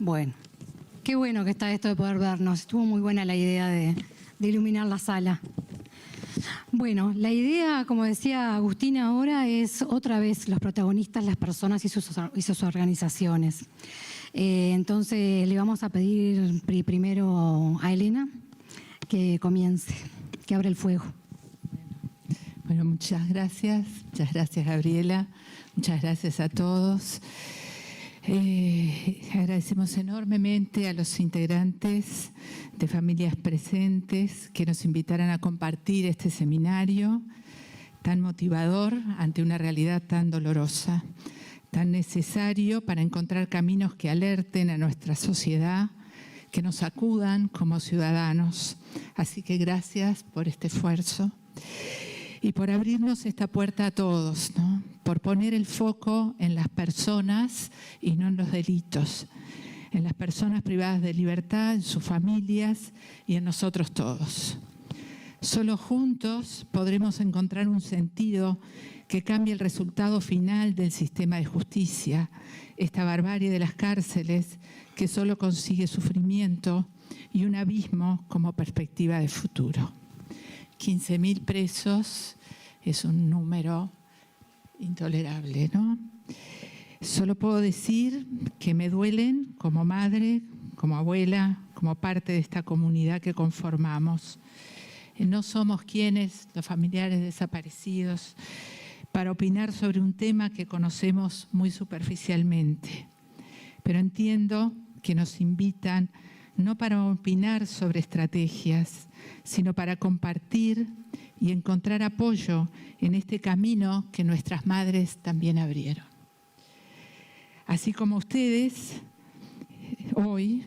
Bueno, qué bueno que está esto de poder vernos. Estuvo muy buena la idea de iluminar la sala. Bueno, la idea, como decía Agustina ahora, es otra vez los protagonistas, las personas y sus organizaciones. Entonces le vamos a pedir primero a Elena que comience, que abra el fuego. Bueno, muchas gracias Gabriela, muchas gracias a todos. Agradecemos enormemente a los integrantes de Familias Presentes que nos invitaran a compartir este seminario tan motivador ante una realidad tan dolorosa, tan necesario para encontrar caminos que alerten a nuestra sociedad, que nos acudan como ciudadanos. Así que gracias por este esfuerzo y por abrirnos esta puerta a todos, ¿no? Por poner el foco en las personas y no en los delitos, en las personas privadas de libertad, en sus familias y en nosotros todos. Solo juntos podremos encontrar un sentido que cambie el resultado final del sistema de justicia, esta barbarie de las cárceles que solo consigue sufrimiento y un abismo como perspectiva de futuro. 15.000 presos es un número intolerable, ¿no? Solo puedo decir que me duelen como madre, como abuela, como parte de esta comunidad que conformamos. No somos quienes, los familiares desaparecidos, para opinar sobre un tema que conocemos muy superficialmente. Pero entiendo que nos invitan no para opinar sobre estrategias, sino para compartir y encontrar apoyo en este camino que nuestras madres también abrieron. Así como ustedes, hoy,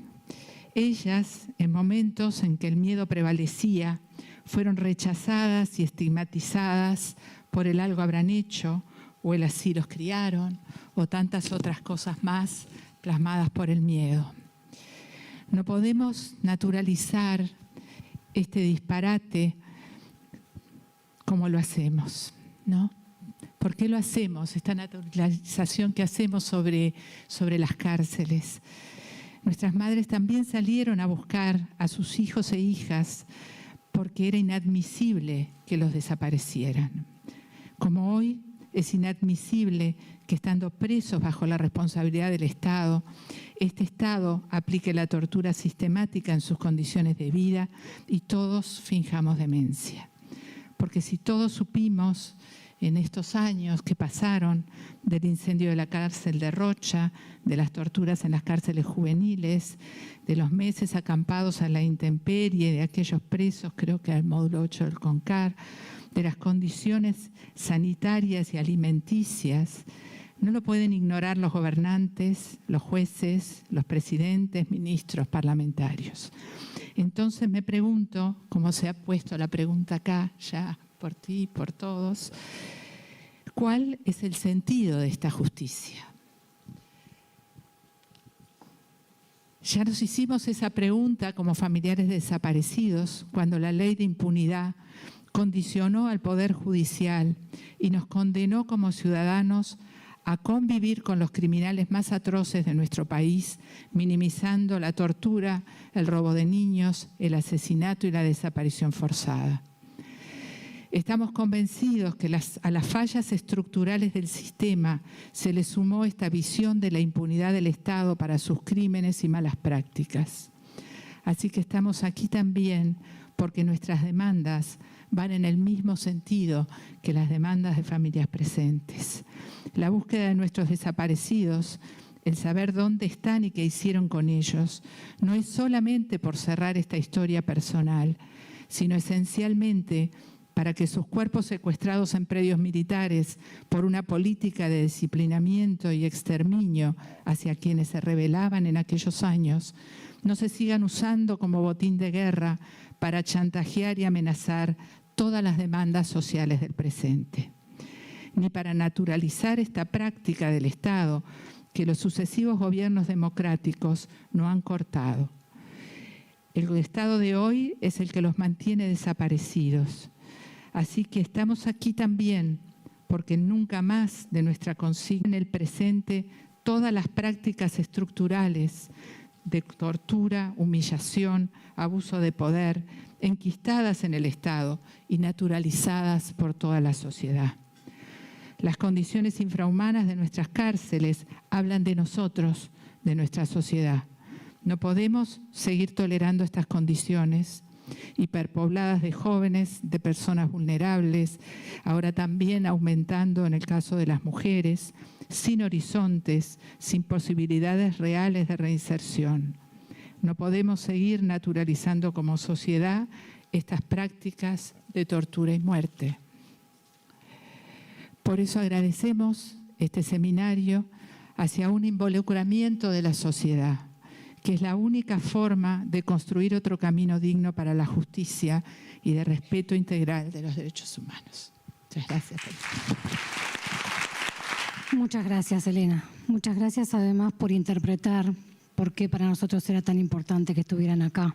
ellas, en momentos en que el miedo prevalecía, fueron rechazadas y estigmatizadas por el algo habrán hecho, o el así los criaron, o tantas otras cosas más plasmadas por el miedo. No podemos naturalizar este disparate como lo hacemos, ¿no? ¿Por qué lo hacemos? Esta naturalización que hacemos sobre las cárceles. Nuestras madres también salieron a buscar a sus hijos e hijas porque era inadmisible que los desaparecieran. Como hoy es inadmisible que estando presos bajo la responsabilidad del Estado, este Estado aplique la tortura sistemática en sus condiciones de vida y todos finjamos demencia. Porque si todos supimos en estos años que pasaron del incendio de la cárcel de Rocha, de las torturas en las cárceles juveniles, de los meses acampados a la intemperie de aquellos presos, creo que al módulo 8 del CONCAR, de las condiciones sanitarias y alimenticias, no lo pueden ignorar los gobernantes, los jueces, los presidentes, ministros, parlamentarios. Entonces me pregunto, como se ha puesto la pregunta acá ya por ti, por todos, ¿cuál es el sentido de esta justicia? Ya nos hicimos esa pregunta como familiares desaparecidos cuando la ley de impunidad condicionó al Poder Judicial y nos condenó como ciudadanos a convivir con los criminales más atroces de nuestro país, minimizando la tortura, el robo de niños, el asesinato y la desaparición forzada. Estamos convencidos que a las fallas estructurales del sistema se le sumó esta visión de la impunidad del Estado para sus crímenes y malas prácticas. Así que estamos aquí también porque nuestras demandas van en el mismo sentido que las demandas de Familias Presentes. La búsqueda de nuestros desaparecidos, el saber dónde están y qué hicieron con ellos, no es solamente por cerrar esta historia personal, sino esencialmente para que sus cuerpos secuestrados en predios militares por una política de disciplinamiento y exterminio hacia quienes se rebelaban en aquellos años, no se sigan usando como botín de guerra para chantajear y amenazar todas las demandas sociales del presente, ni para naturalizar esta práctica del Estado que los sucesivos gobiernos democráticos no han cortado. El Estado de hoy es el que los mantiene desaparecidos. Así que estamos aquí también porque nunca más de nuestra consigna en el presente todas las prácticas estructurales de tortura, humillación, abuso de poder, enquistadas en el Estado y naturalizadas por toda la sociedad. Las condiciones infrahumanas de nuestras cárceles hablan de nosotros, de nuestra sociedad. No podemos seguir tolerando estas condiciones hiperpobladas de jóvenes, de personas vulnerables, ahora también aumentando en el caso de las mujeres, sin horizontes, sin posibilidades reales de reinserción. No podemos seguir naturalizando como sociedad estas prácticas de tortura y muerte. Por eso agradecemos este seminario hacia un involucramiento de la sociedad, que es la única forma de construir otro camino digno para la justicia y de respeto integral de los derechos humanos. Muchas gracias. Muchas gracias, Elena. Muchas gracias además por interpretar por qué para nosotros era tan importante que estuvieran acá.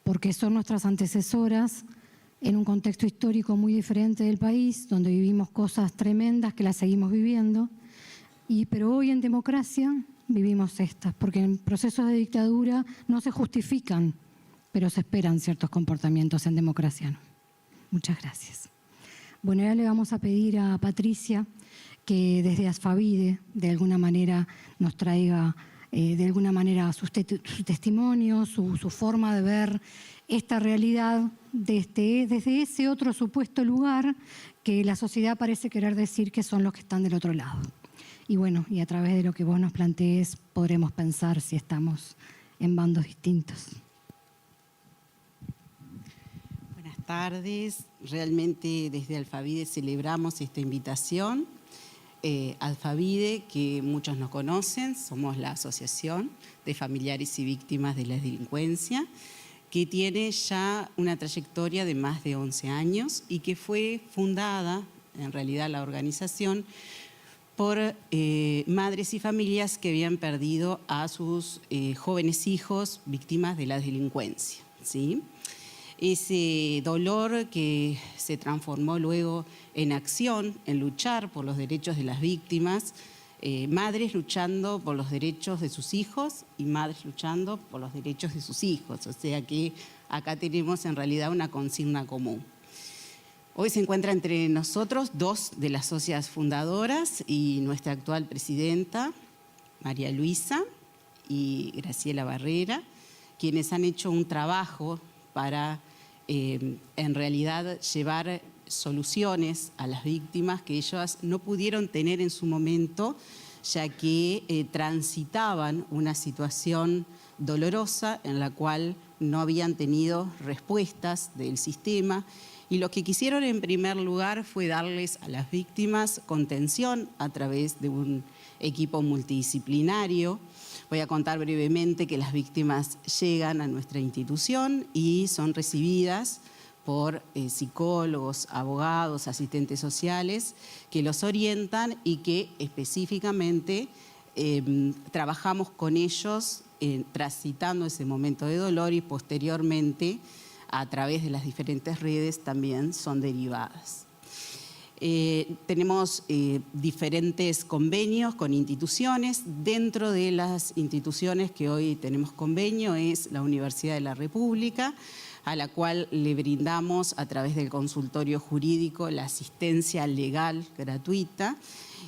Porque son nuestras antecesoras en un contexto histórico muy diferente del país, donde vivimos cosas tremendas que las seguimos viviendo, pero hoy en democracia vivimos estas, porque en procesos de dictadura no se justifican, pero se esperan ciertos comportamientos en democracia, ¿no? Muchas gracias. Bueno, ahora le vamos a pedir a Patricia que desde Asfavide de alguna manera nos traiga su testimonio, su forma de ver esta realidad desde ese otro supuesto lugar que la sociedad parece querer decir que son los que están del otro lado. Y bueno, y a través de lo que vos nos plantees podremos pensar si estamos en bandos distintos. Buenas tardes. Realmente desde Alfavide celebramos esta invitación. Alfavide, que muchos nos conocen, somos la Asociación de Familiares y Víctimas de la Delincuencia, que tiene ya una trayectoria de más de 11 años y que fue fundada, en realidad la organización, por madres y familias que habían perdido a sus jóvenes hijos víctimas de la delincuencia, ¿sí? Ese dolor que se transformó luego en acción, en luchar por los derechos de las víctimas, madres luchando por los derechos de sus hijos y madres luchando por los derechos de sus hijos. O sea que acá tenemos en realidad una consigna común. Hoy se encuentra entre nosotros dos de las socias fundadoras y nuestra actual presidenta, María Luisa y Graciela Barrera, quienes han hecho un trabajo para en realidad llevar soluciones a las víctimas que ellas no pudieron tener en su momento, ya que transitaban una situación dolorosa en la cual no habían tenido respuestas del sistema. Y lo que quisieron en primer lugar fue darles a las víctimas contención a través de un equipo multidisciplinario. Voy a contar brevemente que las víctimas llegan a nuestra institución y son recibidas por psicólogos, abogados, asistentes sociales que los orientan y que específicamente trabajamos con ellos transitando ese momento de dolor y posteriormente a través de las diferentes redes también son derivadas. Tenemos diferentes convenios con instituciones. Dentro de las instituciones que hoy tenemos convenio es la Universidad de la República, a la cual le brindamos a través del consultorio jurídico la asistencia legal gratuita.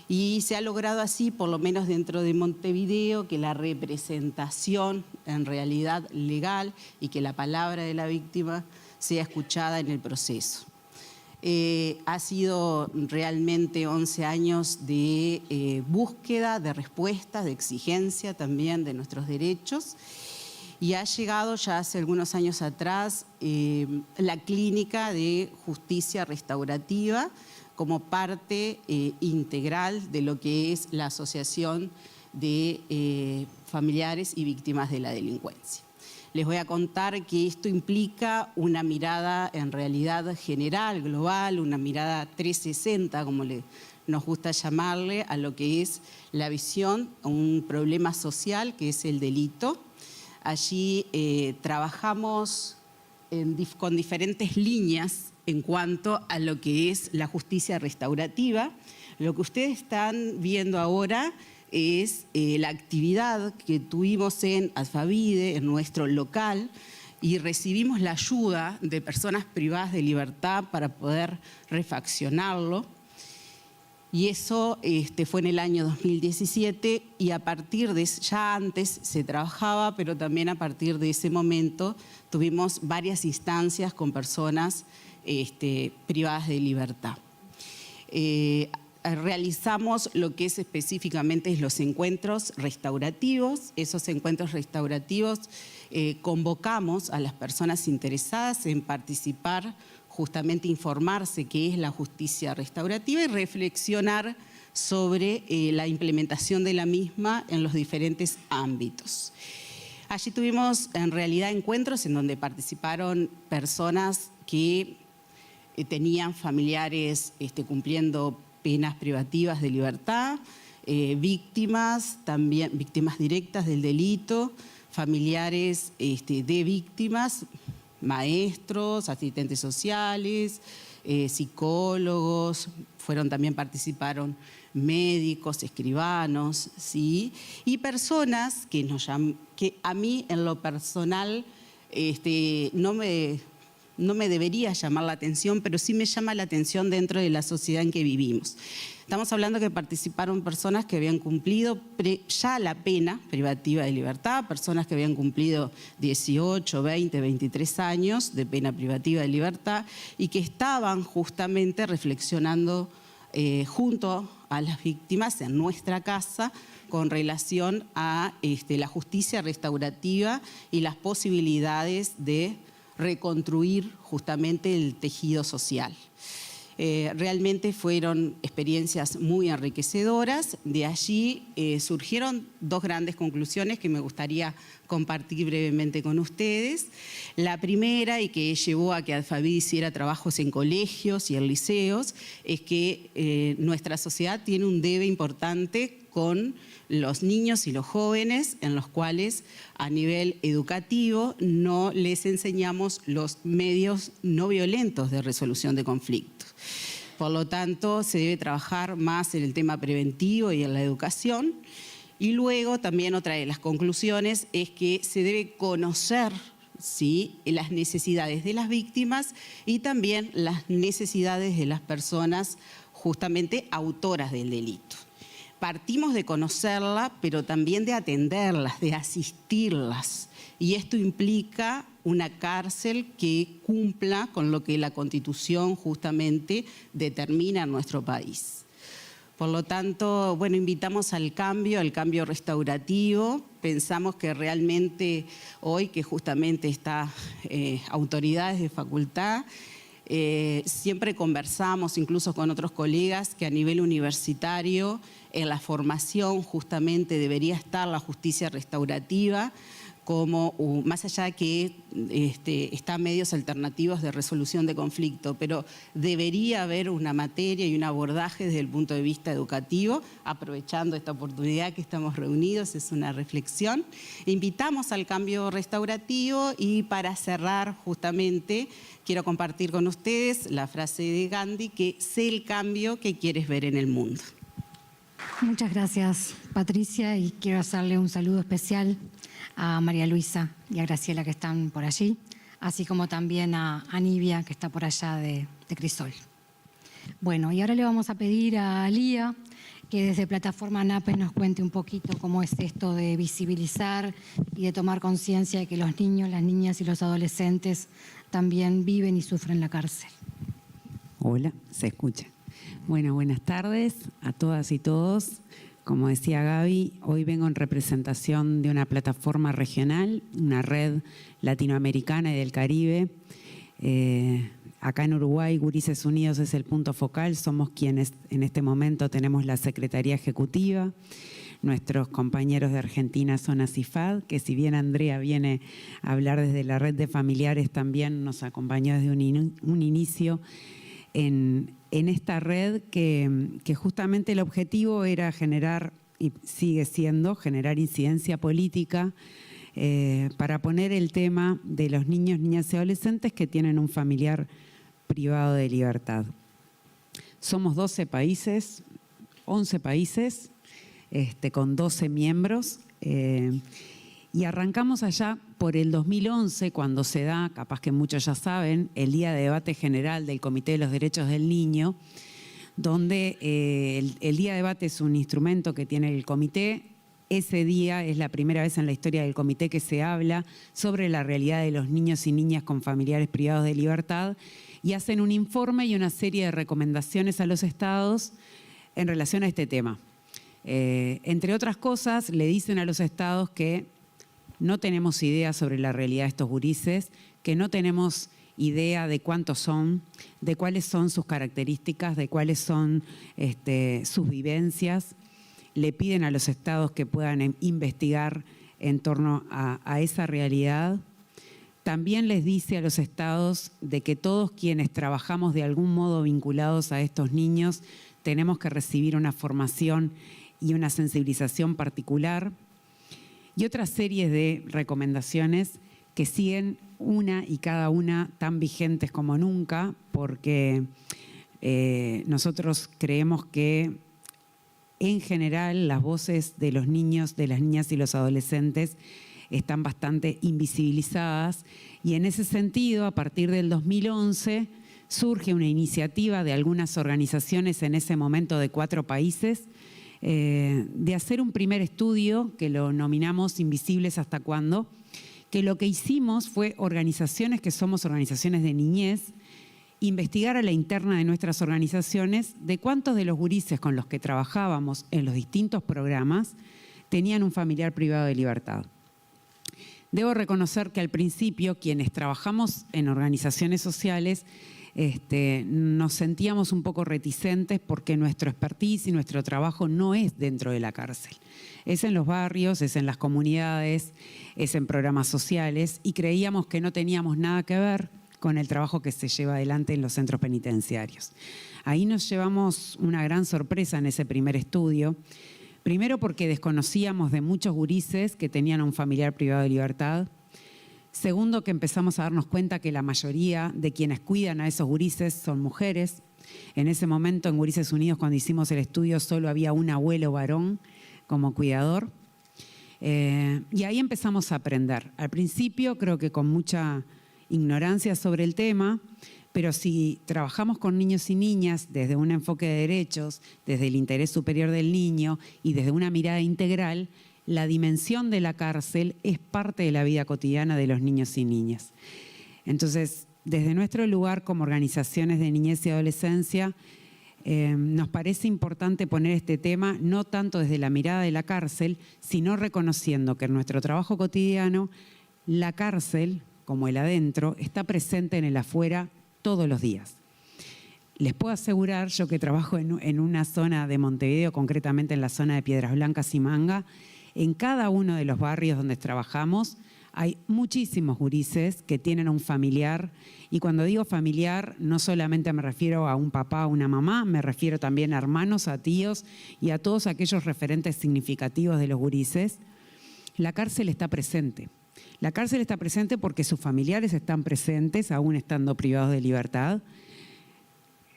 Y se ha logrado así, por lo menos dentro de Montevideo, que la representación en realidad legal y que la palabra de la víctima sea escuchada en el proceso. Ha sido realmente 11 años de búsqueda, de respuestas, de exigencia también de nuestros derechos. Y ha llegado ya hace algunos años atrás la clínica de justicia restaurativa como parte integral de lo que es la Asociación de Familiares y Víctimas de la Delincuencia. Les voy a contar que esto implica una mirada en realidad general, global, una mirada 360, como nos gusta llamarle, a lo que es la visión a un problema social que es el delito. Allí trabajamos con diferentes líneas en cuanto a lo que es la justicia restaurativa. Lo que ustedes están viendo ahora es la actividad que tuvimos en Alfavide, en nuestro local, y recibimos la ayuda de personas privadas de libertad para poder refaccionarlo. Y eso fue en el año 2017 y a partir de, ya antes se trabajaba, pero también a partir de ese momento tuvimos varias instancias con personas privadas de libertad. Realizamos lo que es específicamente los encuentros restaurativos. Esos encuentros restaurativos convocamos a las personas interesadas en participar, justamente informarse qué es la justicia restaurativa y reflexionar sobre la implementación de la misma en los diferentes ámbitos. Allí tuvimos en realidad encuentros en donde participaron personas que tenían familiares cumpliendo penas privativas de libertad, víctimas, también víctimas directas del delito, familiares de víctimas, maestros, asistentes sociales, psicólogos, también participaron médicos, escribanos, ¿sí? Y personas que a mí en lo personal no me debería llamar la atención, pero sí me llama la atención dentro de la sociedad en que vivimos. Estamos hablando que participaron personas que habían cumplido ya la pena privativa de libertad, personas que habían cumplido 18, 20, 23 años de pena privativa de libertad y que estaban justamente reflexionando junto a las víctimas en nuestra casa con relación a la justicia restaurativa y las posibilidades de reconstruir justamente el tejido social. Realmente fueron experiencias muy enriquecedoras. De allí surgieron dos grandes conclusiones que me gustaría compartir brevemente con ustedes. La primera, y que llevó a que Alfavide hiciera trabajos en colegios y en liceos, es que nuestra sociedad tiene un debe importante con los niños y los jóvenes, en los cuales a nivel educativo no les enseñamos los medios no violentos de resolución de conflictos. Por lo tanto, se debe trabajar más en el tema preventivo y en la educación. Y luego también otra de las conclusiones es que se debe conocer, ¿sí?, las necesidades de las víctimas y también las necesidades de las personas justamente autoras del delito. Partimos de conocerla, pero también de atenderlas, de asistirlas. Y esto implica una cárcel que cumpla con lo que la Constitución justamente determina en nuestro país. Por lo tanto, bueno, invitamos al cambio restaurativo. Pensamos que realmente hoy, que justamente está autoridades de facultad, siempre conversamos incluso con otros colegas que a nivel universitario en la formación justamente debería estar la justicia restaurativa como, más allá de que están medios alternativos de resolución de conflicto, pero debería haber una materia y un abordaje desde el punto de vista educativo, aprovechando esta oportunidad que estamos reunidos, es una reflexión. Invitamos al cambio restaurativo y para cerrar justamente quiero compartir con ustedes la frase de Gandhi, que sé el cambio que quieres ver en el mundo. Muchas gracias, Patricia, y quiero hacerle un saludo especial a María Luisa y a Graciela, que están por allí, así como también a Nivia, que está por allá de Crisol. Bueno, y ahora le vamos a pedir a Lía que desde Plataforma NAPES nos cuente un poquito cómo es esto de visibilizar y de tomar conciencia de que los niños, las niñas y los adolescentes también viven y sufren la cárcel. Hola, se escucha. Bueno, buenas tardes a todas y todos. Como decía Gaby, hoy vengo en representación de una plataforma regional, una red latinoamericana y del Caribe. Acá en Uruguay, Gurises Unidos es el punto focal, somos quienes en este momento tenemos la Secretaría Ejecutiva. Nuestros compañeros de Argentina son ACIFAD, que si bien Andrea viene a hablar desde la red de familiares, también nos acompañó desde un inicio en esta red que justamente el objetivo era generar, y sigue siendo, generar incidencia política para poner el tema de los niños, niñas y adolescentes que tienen un familiar privado de libertad. Somos 12 países, 11 países, con 12 miembros. Y arrancamos allá por el 2011, cuando se da, capaz que muchos ya saben, el Día de Debate General del Comité de los Derechos del Niño, donde el Día de Debate es un instrumento que tiene el comité. Ese día es la primera vez en la historia del comité que se habla sobre la realidad de los niños y niñas con familiares privados de libertad y hacen un informe y una serie de recomendaciones a los estados en relación a este tema. Entre otras cosas, le dicen a los estados que no tenemos idea sobre la realidad de estos gurises, que no tenemos idea de cuántos son, de cuáles son sus características, de cuáles son sus vivencias. Le piden a los estados que puedan investigar en torno a esa realidad. También les dice a los estados de que todos quienes trabajamos de algún modo vinculados a estos niños tenemos que recibir una formación y una sensibilización particular. Y otra serie de recomendaciones que siguen una y cada una tan vigentes como nunca, porque nosotros creemos que en general las voces de los niños, de las niñas y los adolescentes están bastante invisibilizadas y en ese sentido, a partir del 2011, surge una iniciativa de algunas organizaciones en ese momento de 4 países de hacer un primer estudio que lo nominamos Invisibles hasta cuándo, que lo que hicimos fue organizaciones que somos organizaciones de niñez, investigar a la interna de nuestras organizaciones de cuántos de los gurises con los que trabajábamos en los distintos programas tenían un familiar privado de libertad. Debo reconocer que al principio quienes trabajamos en organizaciones sociales nos sentíamos un poco reticentes porque nuestro expertise y nuestro trabajo no es dentro de la cárcel. Es en los barrios, es en las comunidades, es en programas sociales y creíamos que no teníamos nada que ver con el trabajo que se lleva adelante en los centros penitenciarios. Ahí nos llevamos una gran sorpresa en ese primer estudio. Primero porque desconocíamos de muchos gurises que tenían a un familiar privado de libertad. Segundo, que empezamos a darnos cuenta que la mayoría de quienes cuidan a esos gurises son mujeres. En ese momento, en Gurises Unidos, cuando hicimos el estudio, solo había un abuelo varón como cuidador. Y ahí empezamos a aprender. Al principio, creo que con mucha ignorancia sobre el tema, pero si trabajamos con niños y niñas desde un enfoque de derechos, desde el interés superior del niño y desde una mirada integral, la dimensión de la cárcel es parte de la vida cotidiana de los niños y niñas. Entonces, desde nuestro lugar como organizaciones de niñez y adolescencia, nos parece importante poner este tema no tanto desde la mirada de la cárcel, sino reconociendo que en nuestro trabajo cotidiano, la cárcel, como el adentro, está presente en el afuera todos los días. Les puedo asegurar, yo que trabajo en una zona de Montevideo, concretamente en la zona de Piedras Blancas y Manga, en cada uno de los barrios donde trabajamos hay muchísimos gurises que tienen un familiar, y cuando digo familiar no solamente me refiero a un papá o una mamá, me refiero también a hermanos, a tíos y a todos aquellos referentes significativos de los gurises. La cárcel está presente. La cárcel está presente porque sus familiares están presentes, aún estando privados de libertad.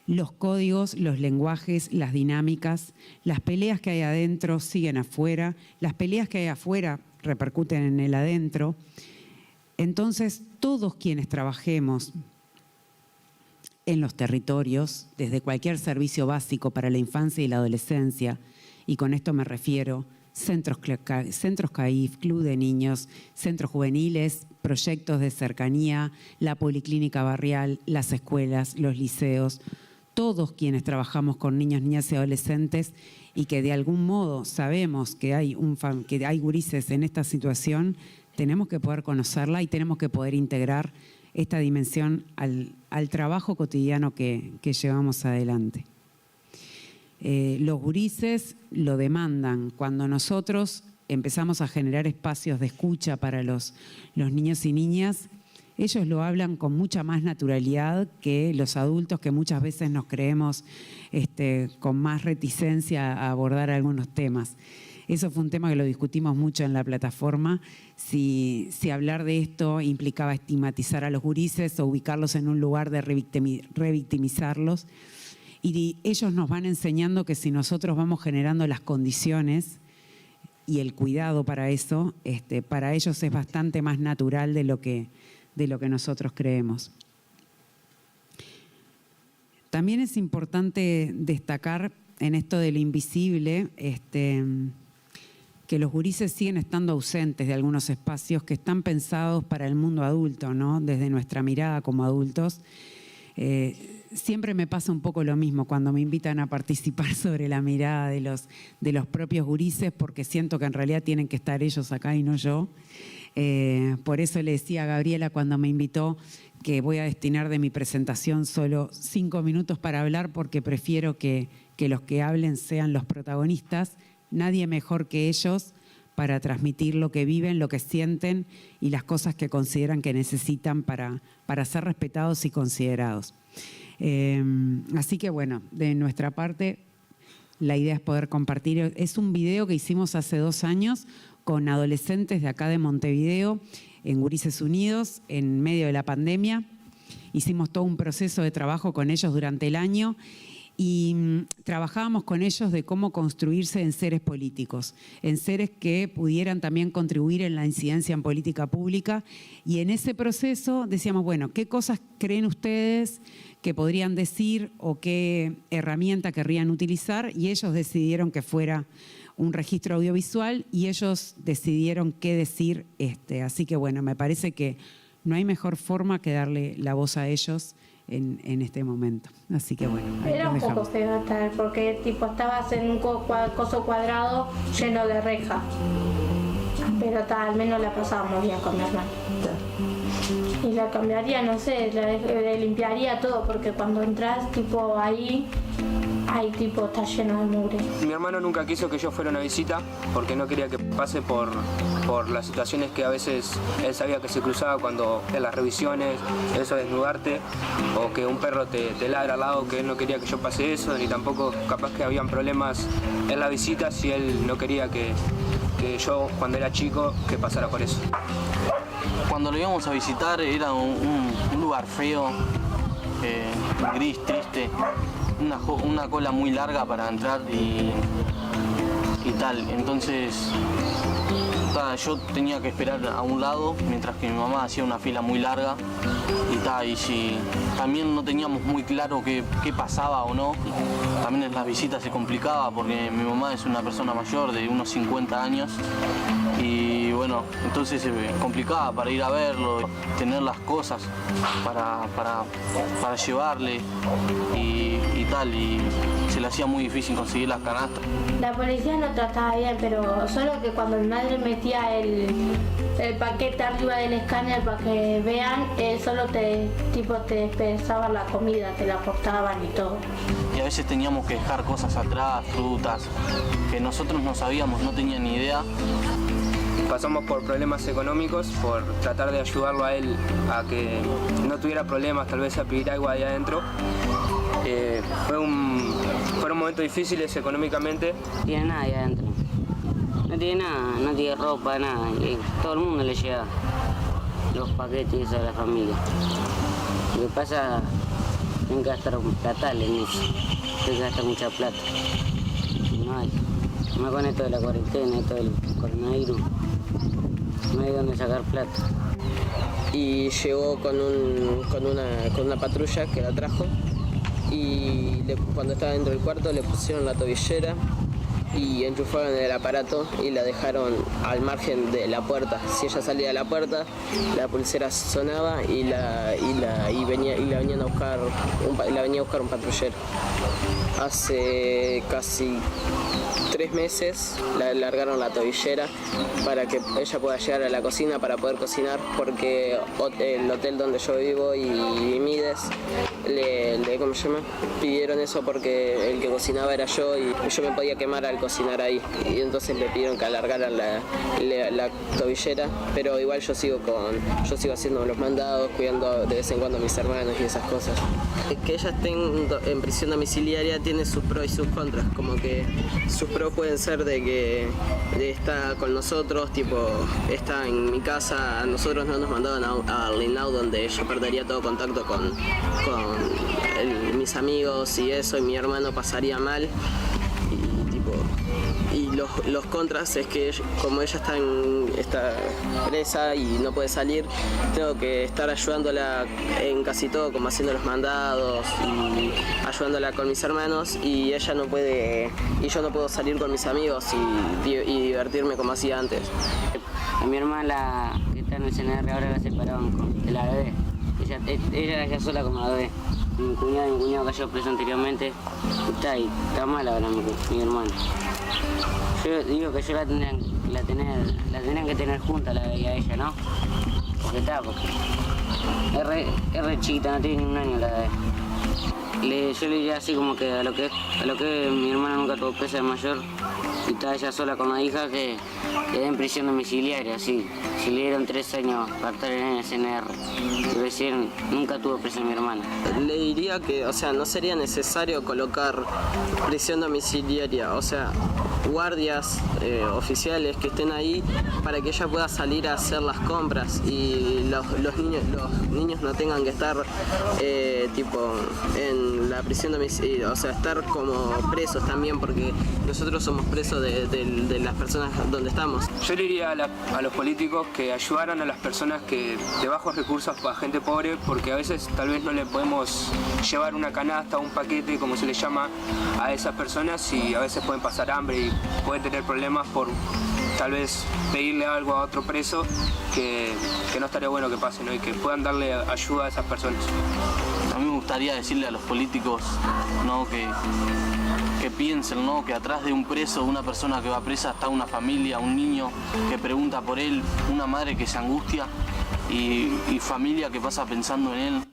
Los códigos, los lenguajes, las dinámicas, las peleas que hay adentro siguen afuera, las peleas que hay afuera repercuten en el adentro. Entonces, todos quienes trabajemos en los territorios, desde cualquier servicio básico para la infancia y la adolescencia, y con esto me refiero centros CAIF, club de niños, centros juveniles, proyectos de cercanía, la policlínica barrial, las escuelas, los liceos, todos quienes trabajamos con niños, niñas y adolescentes y que de algún modo sabemos que hay gurises en esta situación, tenemos que poder conocerla y tenemos que poder integrar esta dimensión al trabajo cotidiano que llevamos adelante. Los gurises lo demandan. Cuando nosotros empezamos a generar espacios de escucha para los niños y niñas, ellos lo hablan con mucha más naturalidad que los adultos, que muchas veces nos creemos con más reticencia a abordar algunos temas. Eso fue un tema que lo discutimos mucho en la plataforma, si hablar de esto implicaba estigmatizar a los gurises o ubicarlos en un lugar de revictimizarlos. Y ellos nos van enseñando que si nosotros vamos generando las condiciones y el cuidado para eso, para ellos es bastante más natural de lo que nosotros creemos. También es importante destacar en esto del invisible, que los gurises siguen estando ausentes de algunos espacios que están pensados para el mundo adulto, ¿no? Desde nuestra mirada como adultos. Siempre me pasa un poco lo mismo cuando me invitan a participar sobre la mirada de los propios gurises, porque siento que en realidad tienen que estar ellos acá y no yo. Por eso le decía a Gabriela cuando me invitó que voy a destinar de mi presentación solo 5 minutos para hablar, porque prefiero que los que hablen sean los protagonistas. Nadie mejor que ellos para transmitir lo que viven, lo que sienten y las cosas que consideran que necesitan para ser respetados y considerados. Así que bueno, de nuestra parte, la idea es poder compartir. Es un video que hicimos hace 2 años con adolescentes de acá de Montevideo, en Gurises Unidos, en medio de la pandemia. Hicimos todo un proceso de trabajo con ellos durante el año y trabajábamos con ellos de cómo construirse en seres políticos, en seres que pudieran también contribuir en la incidencia en política pública. Y en ese proceso decíamos, bueno, ¿qué cosas creen ustedes que podrían decir o qué herramienta querrían utilizar? Y ellos decidieron que fuera un registro audiovisual y ellos decidieron qué decir. Así que bueno, me parece que no hay mejor forma que darle la voz a ellos en este momento. Así que bueno, ahí era un poco feo estar, porque tipo estabas en un coso cuadrado lleno de reja, pero al menos la pasábamos bien con mi hermano. Y la cambiaría, no sé, le limpiaría todo, porque cuando entras tipo ahí tipo está lleno de mugre. Mi hermano nunca quiso que yo fuera a una visita porque no quería que pase por las situaciones que a veces él sabía que se cruzaba cuando en las revisiones, eso de desnudarte, o que un perro te ladra al lado, que él no quería que yo pase eso, ni tampoco capaz que habían problemas en la visita si él no quería que yo, cuando era chico, que pasara por eso. Cuando lo íbamos a visitar era un lugar feo, gris, triste, una cola muy larga para entrar y tal. Entonces yo tenía que esperar a un lado mientras que mi mamá hacía una fila muy larga y si también no teníamos muy claro qué pasaba o no, también en las visitas se complicaba porque mi mamá es una persona mayor de unos 50 años y bueno, entonces se complicaba para ir a verlo, tener las cosas para llevarle y tal, y se le hacía muy difícil conseguir las canastas. La policía no trataba bien, pero solo que cuando mi madre metía el paquete arriba del escáner para que vean, solo te despedazaban la comida, te la cortaban y todo. Y a veces teníamos que dejar cosas atrás, frutas, que nosotros no sabíamos, no tenían ni idea. Pasamos por problemas económicos, por tratar de ayudarlo a él a que no tuviera problemas, tal vez a pedir algo ahí adentro. Fueron momentos difíciles económicamente. No tiene nada ahí adentro. No tiene nada, no tiene ropa, nada. Y todo el mundo le llega los paquetes a la familia. Lo que pasa, tienen que gastar plata en eso. Tienen que gastar mucha plata. No hay. Más con esto de la cuarentena, esto del coronavirus, no hay dónde sacar plata. Y llegó con una patrulla que la trajo y cuando estaba dentro del cuarto le pusieron la tobillera y enchufaron el aparato y la dejaron al margen de la puerta. Si ella salía de la puerta, la pulsera sonaba y la venía a buscar un patrullero. Hace casi 3 meses la largaron la tobillera para que ella pueda llegar a la cocina para poder cocinar, porque el hotel donde yo vivo y Mides pidieron eso porque el que cocinaba era yo y yo me podía quemar al cocinar ahí, y entonces le pidieron que alargaran la tobillera, pero igual yo sigo haciendo los mandados, cuidando de vez en cuando a mis hermanos y esas cosas. Que ella esté en prisión domiciliaria tiene sus pros y sus contras, como que sus pros pueden ser de que está con nosotros, tipo está en mi casa, a nosotros no nos mandaban a Arlinau, donde yo perdería todo contacto con mis amigos y eso, y mi hermano pasaría mal. Y los contras es que como ella está presa y no puede salir, tengo que estar ayudándola en casi todo, como haciendo los mandados y ayudándola con mis hermanos, y ella no puede, y yo no puedo salir con mis amigos y divertirme como hacía antes. A mi hermana, que está en el CNR, ahora la separaron de la bebé. Ella era sola como la bebé. Mi cuñado cayó preso anteriormente. Y está mal ahora mi hermana. Yo digo que yo la tendrían que tener junta la bebé y a ella, ¿no? Porque es re chiquita, no tiene ni un año la bebé. Yo le diría así como que a lo que mi hermana nunca tuvo presa de mayor y está ella sola con la hija, que quedé en prisión domiciliaria, sí. Si le dieron 3 años para estar en el CNR. Y recién nunca tuvo presa mi hermana. Le diría que, o sea, no sería necesario colocar prisión domiciliaria, o sea, guardias oficiales que estén ahí para que ella pueda salir a hacer las compras y los niños no tengan que estar tipo en la prisión domiciliaria, o sea, estar como presos también, porque nosotros somos presos de las personas donde estamos. Yo le diría a los políticos que ayudaran a las personas que de bajos recursos para gente pobre, porque a veces tal vez no le podemos llevar una canasta o un paquete, como se le llama, a esas personas, y a veces pueden pasar hambre y pueden tener problemas por tal vez pedirle algo a otro preso que no estaría bueno que pase, ¿no? Y que puedan darle ayuda a esas personas. A mí me gustaría decirle a los políticos, ¿no?, que piensen, ¿no?, que atrás de un preso, una persona que va presa, está una familia, un niño que pregunta por él, una madre que se angustia y familia que pasa pensando en él.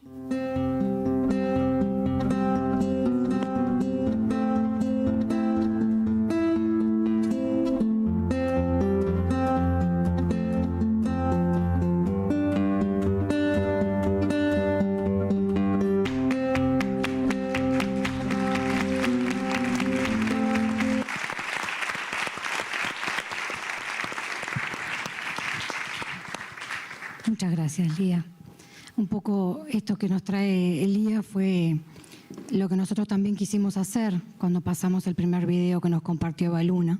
Muchas gracias, Lía. Un poco esto que nos trae Lía fue lo que nosotros también quisimos hacer cuando pasamos el primer video que nos compartió Baluna.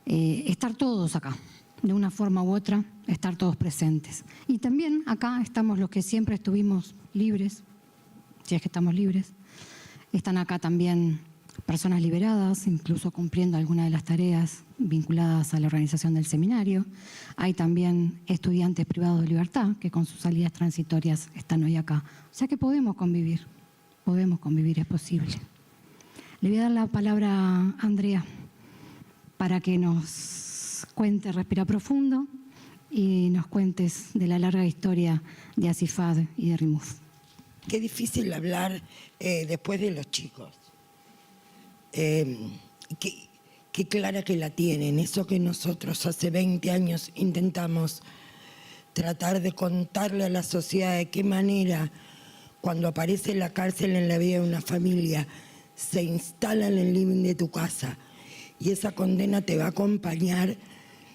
Estar todos acá, de una forma u otra, estar todos presentes. Y también acá estamos los que siempre estuvimos libres, si es que estamos libres. Están acá también personas liberadas, incluso cumpliendo algunas de las tareas vinculadas a la organización del seminario. Hay también estudiantes privados de libertad que con sus salidas transitorias están hoy acá. O sea que podemos convivir, es posible. Le voy a dar la palabra a Andrea para que nos cuente, respira profundo, y nos cuentes de la larga historia de Asifad y de Rimuf. Qué difícil hablar después de los chicos. Qué clara que la tienen. Eso que nosotros hace 20 años intentamos tratar de contarle a la sociedad de qué manera, cuando aparece la cárcel en la vida de una familia, se instala en el living de tu casa y esa condena te va a acompañar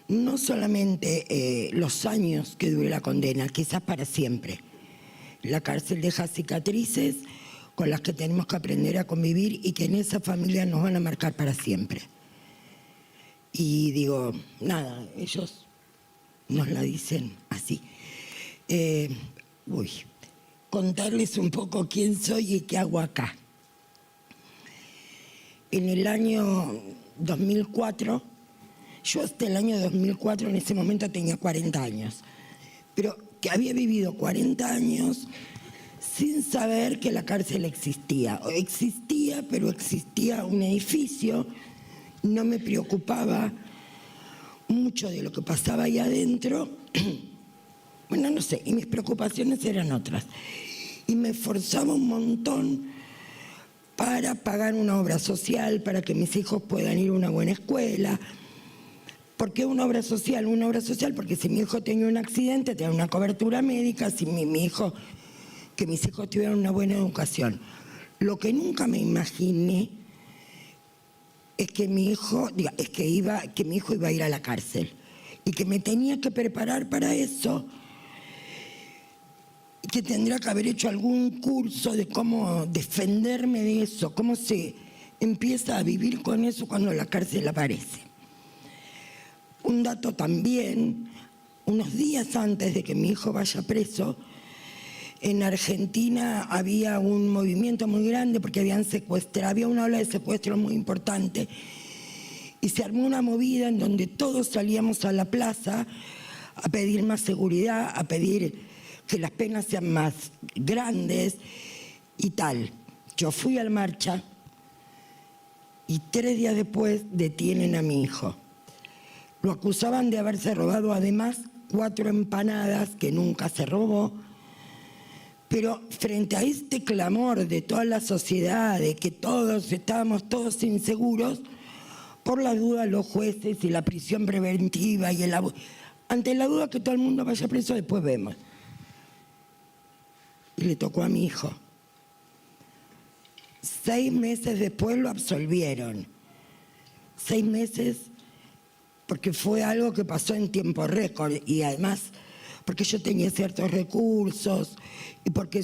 no solamente los años que dure la condena, quizás para siempre. La cárcel deja cicatrices con las que tenemos que aprender a convivir y que en esa familia nos van a marcar para siempre. Y digo, nada, ellos nos la dicen así. Contarles un poco quién soy y qué hago acá. En el año 2004, yo hasta el año 2004 en ese momento tenía 40 años, pero que había vivido 40 años sin saber que la cárcel existía. Existía, pero existía un edificio, no me preocupaba mucho de lo que pasaba ahí adentro. Bueno, no sé, y mis preocupaciones eran otras. Y me esforzaba un montón para pagar una obra social, para que mis hijos puedan ir a una buena escuela. ¿Por qué una obra social? Una obra social porque si mi hijo tenía un accidente, tenía una cobertura médica, si que mis hijos tuvieran una buena educación. Lo que nunca me imaginé es que mi hijo iba a ir a la cárcel y que me tenía que preparar para eso, y que tendría que haber hecho algún curso de cómo defenderme de eso, cómo se empieza a vivir con eso cuando la cárcel aparece. Un dato también, unos días antes de que mi hijo vaya preso, en Argentina había un movimiento muy grande porque había una ola de secuestros muy importante y se armó una movida en donde todos salíamos a la plaza a pedir más seguridad, a pedir que las penas sean más grandes y tal. Yo fui a la marcha y 3 días después detienen a mi hijo. Lo acusaban de haberse robado además 4 empanadas que nunca se robó. Pero frente a este clamor de toda la sociedad, de que estábamos todos inseguros, por la duda los jueces y la prisión preventiva y ante la duda que todo el mundo vaya preso, después vemos. Y le tocó a mi hijo. 6 meses después lo absolvieron. 6 meses porque fue algo que pasó en tiempo récord y además porque yo tenía ciertos recursos y porque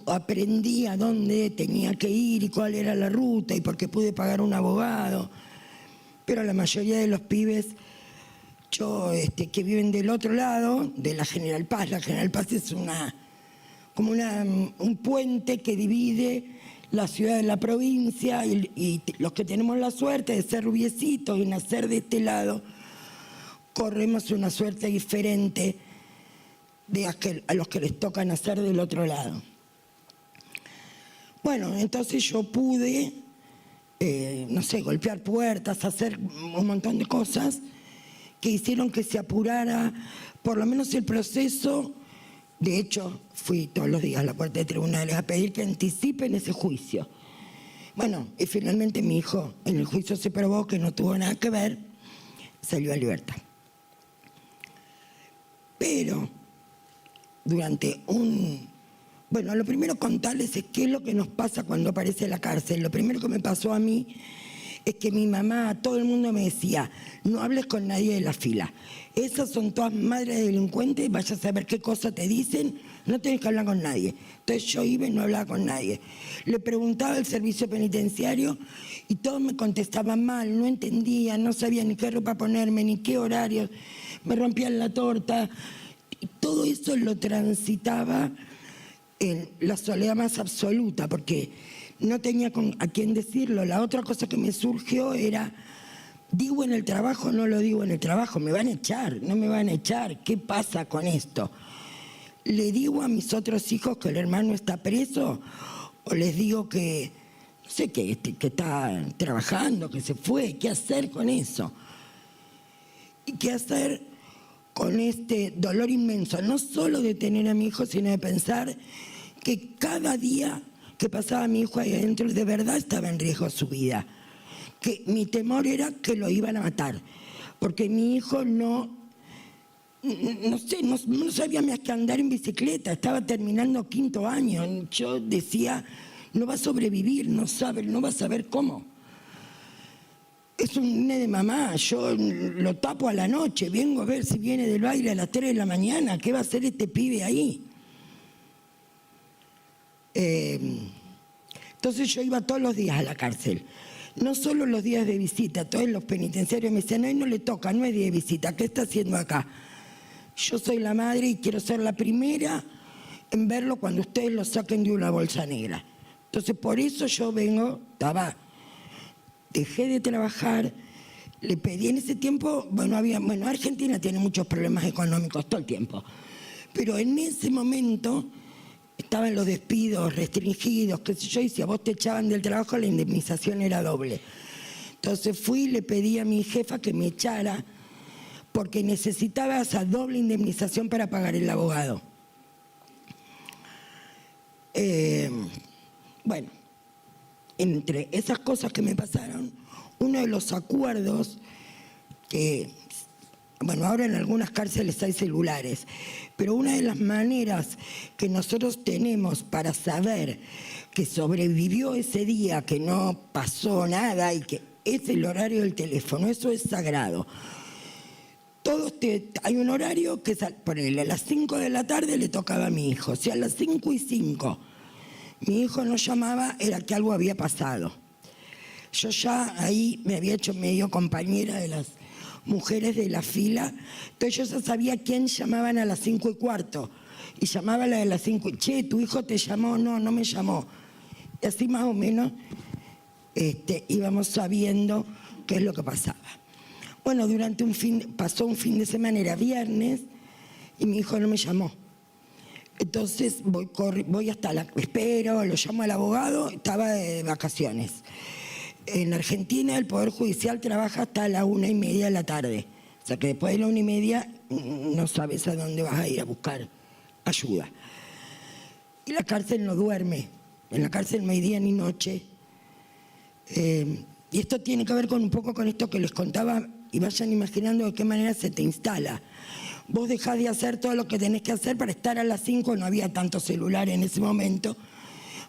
aprendí a dónde tenía que ir y cuál era la ruta y porque pude pagar un abogado. Pero la mayoría de los pibes que viven del otro lado, de la General Paz es como un puente que divide la ciudad de la provincia y los que tenemos la suerte de ser rubiecitos y nacer de este lado, corremos una suerte diferente a los que les toca nacer del otro lado. Bueno, entonces yo pude, golpear puertas, hacer un montón de cosas que hicieron que se apurara por lo menos el proceso. De hecho, fui todos los días a la puerta de tribunales a pedir que anticipen ese juicio. Bueno, y finalmente mi hijo en el juicio se probó que no tuvo nada que ver, salió a libertad. Pero lo primero contarles es qué es lo que nos pasa cuando aparece la cárcel. Lo primero que me pasó a mí es que mi mamá, todo el mundo me decía, no hables con nadie de la fila. Esas son todas madres de delincuentes, vayas a saber qué cosas te dicen, no tenés que hablar con nadie. Entonces yo iba y no hablaba con nadie. Le preguntaba al servicio penitenciario y todos me contestaban mal, no entendía, no sabía ni qué ropa ponerme, ni qué horarios, me rompían la torta. Y todo eso lo transitaba en la soledad más absoluta, porque no tenía a quién decirlo. La otra cosa que me surgió era, digo en el trabajo, no lo digo en el trabajo, me van a echar, no me van a echar, ¿qué pasa con esto? ¿Le digo a mis otros hijos que el hermano está preso? ¿O les digo que, no sé, que está trabajando, que se fue? ¿Qué hacer con eso? ¿Y qué hacer con este dolor inmenso? No solo de tener a mi hijo, sino de pensar que cada día que pasaba mi hijo ahí adentro, de verdad estaba en riesgo su vida. Que mi temor era que lo iban a matar, porque mi hijo no sabía más que andar en bicicleta, estaba terminando 5º año. Yo decía, no va a sobrevivir, no va a saber cómo. Es un nene de mamá, yo lo tapo a la noche, vengo a ver si viene del baile a las 3 de la mañana, ¿qué va a hacer este pibe ahí? Entonces yo iba todos los días a la cárcel, no solo los días de visita. Todos los penitenciarios me decían, no le toca, no es día de visita, ¿qué está haciendo acá? Yo soy la madre y quiero ser la primera en verlo cuando ustedes lo saquen de una bolsa negra. Entonces por eso yo dejé de trabajar, le pedí en ese tiempo, Argentina tiene muchos problemas económicos todo el tiempo, pero en ese momento estaban los despidos restringidos, qué sé yo, y si a vos te echaban del trabajo la indemnización era doble. Entonces fui y le pedí a mi jefa que me echara porque necesitaba esa doble indemnización para pagar el abogado. Entre esas cosas que me pasaron, uno de los acuerdos que, ahora en algunas cárceles hay celulares, pero una de las maneras que nosotros tenemos para saber que sobrevivió ese día, que no pasó nada y que es el horario del teléfono, eso es sagrado. Hay un horario que, ponele, a las 5 de la tarde le tocaba a mi hijo, si a las 5:05 mi hijo no llamaba, era que algo había pasado. Yo ya ahí me había hecho medio compañera de las mujeres de la fila. Entonces yo ya sabía quién llamaban a las 5:15. Y llamaba a la de las 5, che, ¿tu hijo te llamó? No, no me llamó. Y así más o menos íbamos sabiendo qué es lo que pasaba. Bueno, pasó un fin de semana, era viernes, y mi hijo no me llamó. Entonces voy hasta espero, lo llamo al abogado, estaba de vacaciones. En Argentina el Poder Judicial trabaja hasta las 1:30 de la tarde. O sea que después de las 1:30 no sabes a dónde vas a ir a buscar ayuda. Y la cárcel no duerme. En la cárcel no hay día ni noche. Y esto tiene que ver con un poco con esto que les contaba, y vayan imaginando de qué manera se te instala. Vos dejás de hacer todo lo que tenés que hacer para estar a las 5, no había tanto celular en ese momento,